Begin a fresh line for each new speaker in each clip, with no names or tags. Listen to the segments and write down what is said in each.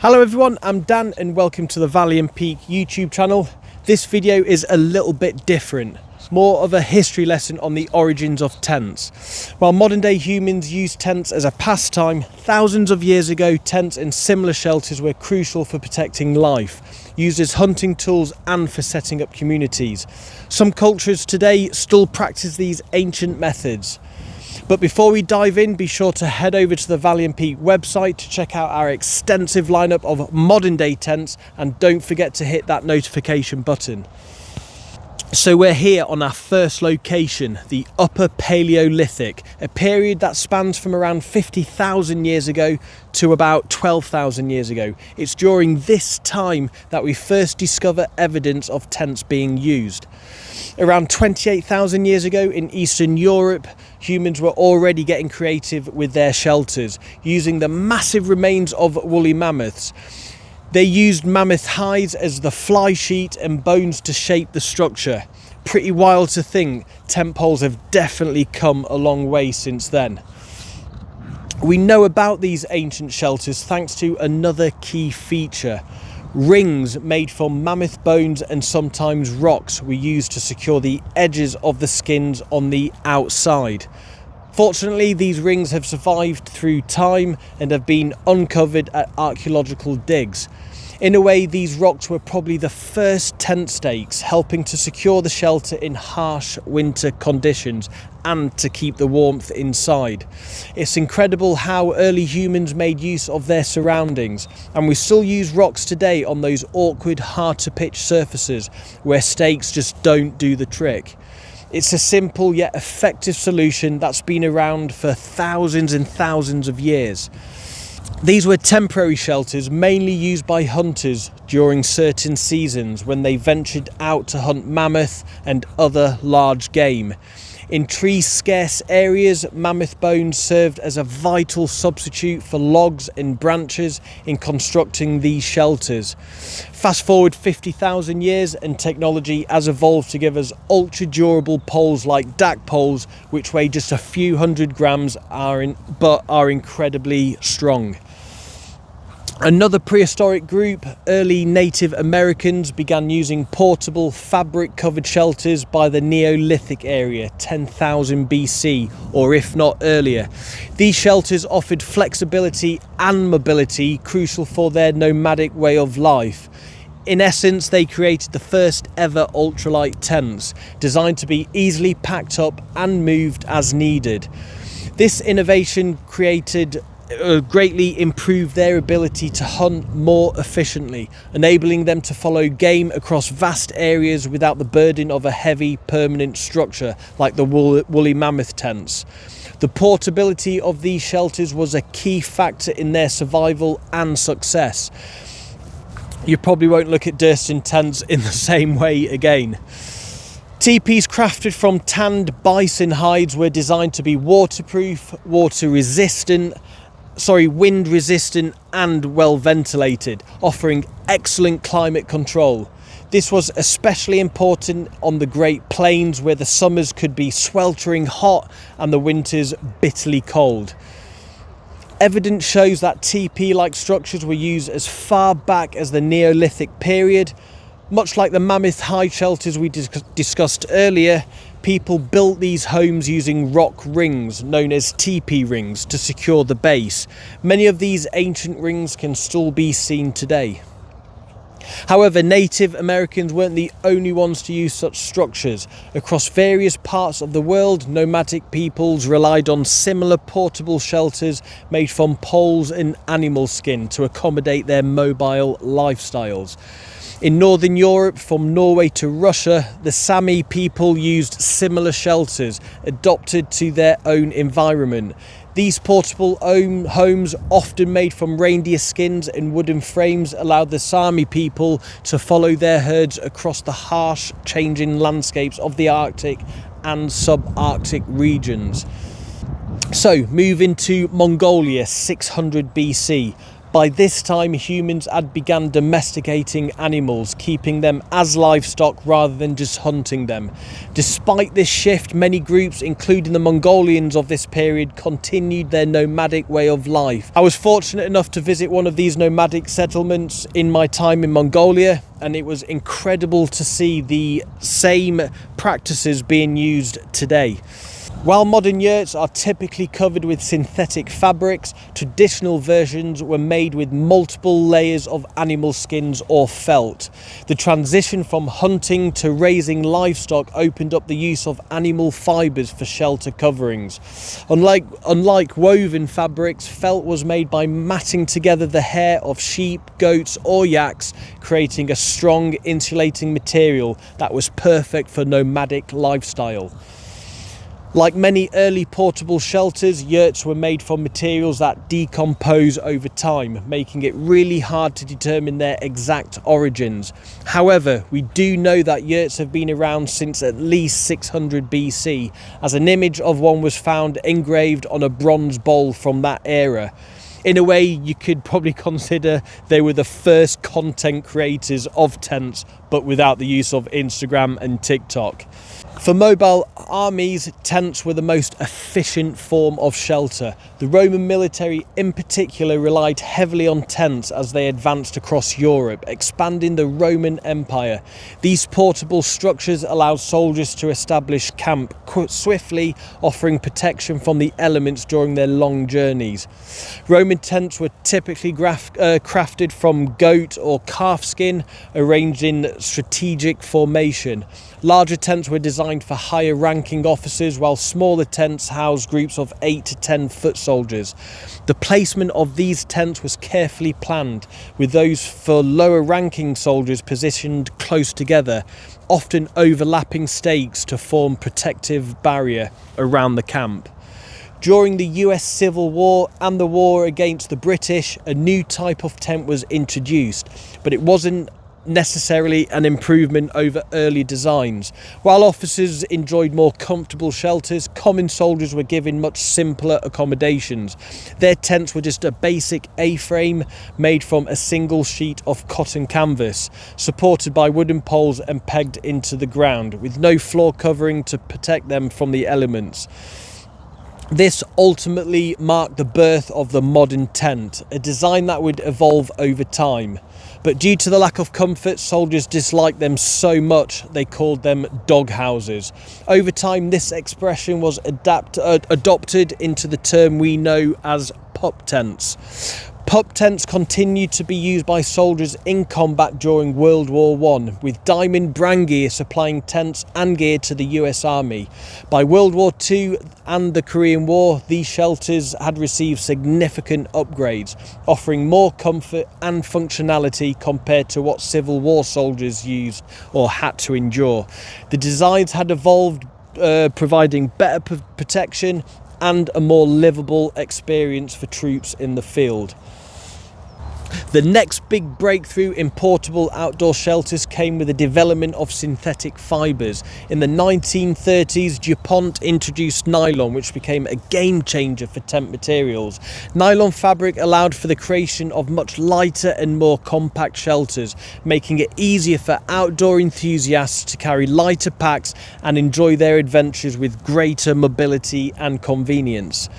Hello everyone, I'm Dan and welcome to the Valley and Peak YouTube channel. This video is a little bit different. It's more of a history lesson on the origins of tents. While modern day humans use tents as a pastime, thousands of years ago tents and similar shelters were crucial for protecting life, used as hunting tools and for setting up communities. Some cultures today still practice these ancient methods. But before we dive in, be sure to head over to the Valley and Peak website to check out our extensive lineup of modern day tents, and don't forget to hit that notification button. So we're here on our first location, the Upper Paleolithic, a period that spans from around 50,000 years ago to about 12,000 years ago. It's during this time that we first discover evidence of tents being used. Around 28,000 years ago in Eastern Europe, humans were already getting creative with their shelters, using the massive remains of woolly mammoths. They used mammoth hides as the fly sheet and bones to shape the structure. Pretty wild to think, tent poles have definitely come a long way since then. We know about these ancient shelters thanks to another key feature. Rings made from mammoth bones and sometimes rocks were used to secure the edges of the skins on the outside. Fortunately, these rings have survived through time and have been uncovered at archaeological digs. In a way, these rocks were probably the first tent stakes, helping to secure the shelter in harsh winter conditions and to keep the warmth inside. It's incredible how early humans made use of their surroundings, and we still use rocks today on those awkward, hard to pitch surfaces where stakes just don't do the trick. It's a simple yet effective solution that's been around for thousands and thousands of years. These were temporary shelters mainly used by hunters during certain seasons when they ventured out to hunt mammoth and other large game. In tree-scarce areas, mammoth bones served as a vital substitute for logs and branches in constructing these shelters. Fast forward 50,000 years and technology has evolved to give us ultra-durable poles like DAC poles, which weigh just a few hundred grams but are incredibly strong. Another prehistoric group, early Native Americans, began using portable fabric-covered shelters by the Neolithic area, 10,000 BC, or if not earlier. These shelters offered flexibility and mobility, crucial for their nomadic way of life. In essence, they created the first ever ultralight tents, designed to be easily packed up and moved as needed. This innovation greatly improved their ability to hunt more efficiently, enabling them to follow game across vast areas without the burden of a heavy permanent structure like the woolly mammoth tents. The portability of these shelters was a key factor in their survival and success. You probably won't look at Durston tents in the same way again. Teepees crafted from tanned bison hides were designed to be waterproof, wind resistant and well ventilated, offering excellent climate control. This was especially important on the Great Plains, where the summers could be sweltering hot and the winters bitterly cold. Evidence shows that teepee-like structures were used as far back as the Neolithic period. Much like the mammoth hide shelters we discussed earlier, people built these homes using rock rings, known as teepee rings, to secure the base. Many of these ancient rings can still be seen today. However, Native Americans weren't the only ones to use such structures. Across various parts of the world, nomadic peoples relied on similar portable shelters made from poles and animal skin to accommodate their mobile lifestyles. In Northern Europe, from Norway to Russia, the Sami people used similar shelters adapted to their own environment. These portable homes, often made from reindeer skins and wooden frames, allowed the Sami people to follow their herds across the harsh, changing landscapes of the Arctic and subarctic regions. So, move into Mongolia, 600 BC. By this time, humans had begun domesticating animals, keeping them as livestock rather than just hunting them. Despite this shift, many groups, including the Mongolians of this period, continued their nomadic way of life. I was fortunate enough to visit one of these nomadic settlements in my time in Mongolia, and it was incredible to see the same practices being used today. While modern yurts are typically covered with synthetic fabrics, traditional versions were made with multiple layers of animal skins or felt. The transition from hunting to raising livestock opened up the use of animal fibres for shelter coverings. Unlike woven fabrics, felt was made by matting together the hair of sheep, goats or yaks, creating a strong insulating material that was perfect for nomadic lifestyle. Like many early portable shelters, yurts were made from materials that decompose over time, making it really hard to determine their exact origins. However, we do know that yurts have been around since at least 600 BC, as an image of one was found engraved on a bronze bowl from that era. In a way, you could probably consider they were the first content creators of tents, but without the use of Instagram and TikTok. For mobile armies, tents were the most efficient form of shelter. The Roman military in particular relied heavily on tents as they advanced across Europe, expanding the Roman Empire. These portable structures allowed soldiers to establish camp swiftly, offering protection from the elements during their long journeys. Roman tents were typically crafted from goat or calf skin, arranged in strategic formation. Larger tents were designed for higher ranking officers, while smaller tents housed groups of 8 to 10 foot soldiers. The placement of these tents was carefully planned, with those for lower ranking soldiers positioned close together, often overlapping stakes to form protective barrier around the camp. During the US Civil War and the war against the British, a new type of tent was introduced, but it wasn't necessarily an improvement over early designs. While officers enjoyed more comfortable shelters, common soldiers were given much simpler accommodations. Their tents were just a basic A-frame made from a single sheet of cotton canvas, supported by wooden poles and pegged into the ground, with no floor covering to protect them from the elements. This ultimately marked the birth of the modern tent, a design that would evolve over time. But due to the lack of comfort, soldiers disliked them so much they called them dog houses. Over time, this expression was adopted into the term we know as pup tents. Pup tents continued to be used by soldiers in combat during World War I, with Diamond brand gear supplying tents and gear to the US Army. By World War II and the Korean War, these shelters had received significant upgrades, offering more comfort and functionality compared to what Civil War soldiers used or had to endure. The designs had evolved, providing better protection and a more livable experience for troops in the field. The next big breakthrough in portable outdoor shelters came with the development of synthetic fibres. In the 1930s, DuPont introduced nylon, which became a game changer for tent materials. Nylon fabric allowed for the creation of much lighter and more compact shelters, making it easier for outdoor enthusiasts to carry lighter packs and enjoy their adventures with greater mobility and convenience.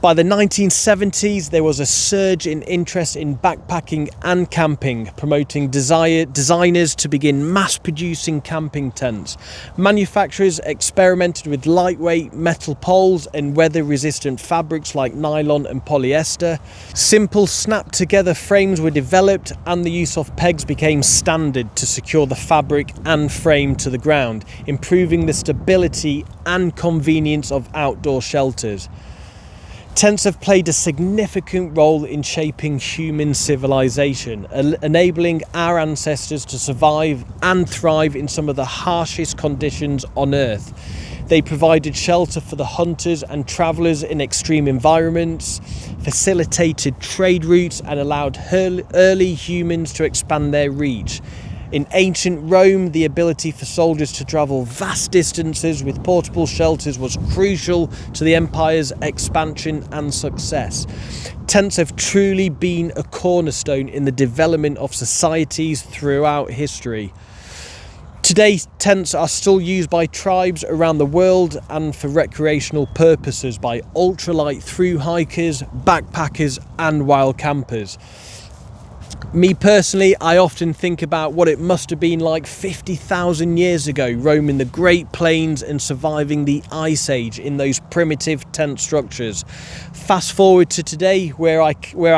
By the 1970s, there was a surge in interest in backpacking and camping, promoting designers to begin mass-producing camping tents. Manufacturers experimented with lightweight metal poles and weather-resistant fabrics like nylon and polyester. Simple snap-together frames were developed, and the use of pegs became standard to secure the fabric and frame to the ground, improving the stability and convenience of outdoor shelters. Tents have played a significant role in shaping human civilization, enabling our ancestors to survive and thrive in some of the harshest conditions on Earth. They provided shelter for the hunters and travellers in extreme environments, facilitated trade routes, and allowed early humans to expand their reach. In ancient Rome, the ability for soldiers to travel vast distances with portable shelters was crucial to the empire's expansion and success. Tents have truly been a cornerstone in the development of societies throughout history. Today, tents are still used by tribes around the world and for recreational purposes by ultralight thru hikers, backpackers and wild campers. Me personally, I often think about what it must have been like 50,000 years ago, roaming the Great Plains and surviving the Ice Age in those primitive tent structures. Fast forward to today, where I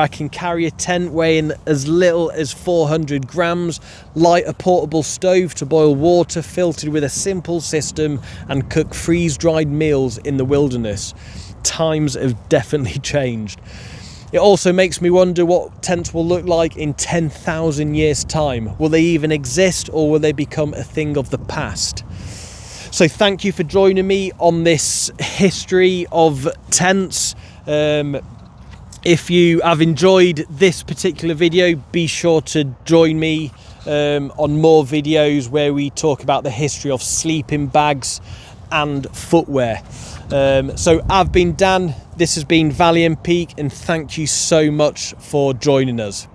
can carry a tent weighing as little as 400 grams, light a portable stove to boil water filtered with a simple system, and cook freeze-dried meals in the wilderness. Times have definitely changed. It also makes me wonder what tents will look like in 10,000 years' time. Will they even exist, or will they become a thing of the past? So thank you for joining me on this history of tents. If you have enjoyed this particular video, be sure to join me on more videos where we talk about the history of sleeping bags and footwear. So I've been Dan, this has been Valley and Peak, and thank you so much for joining us.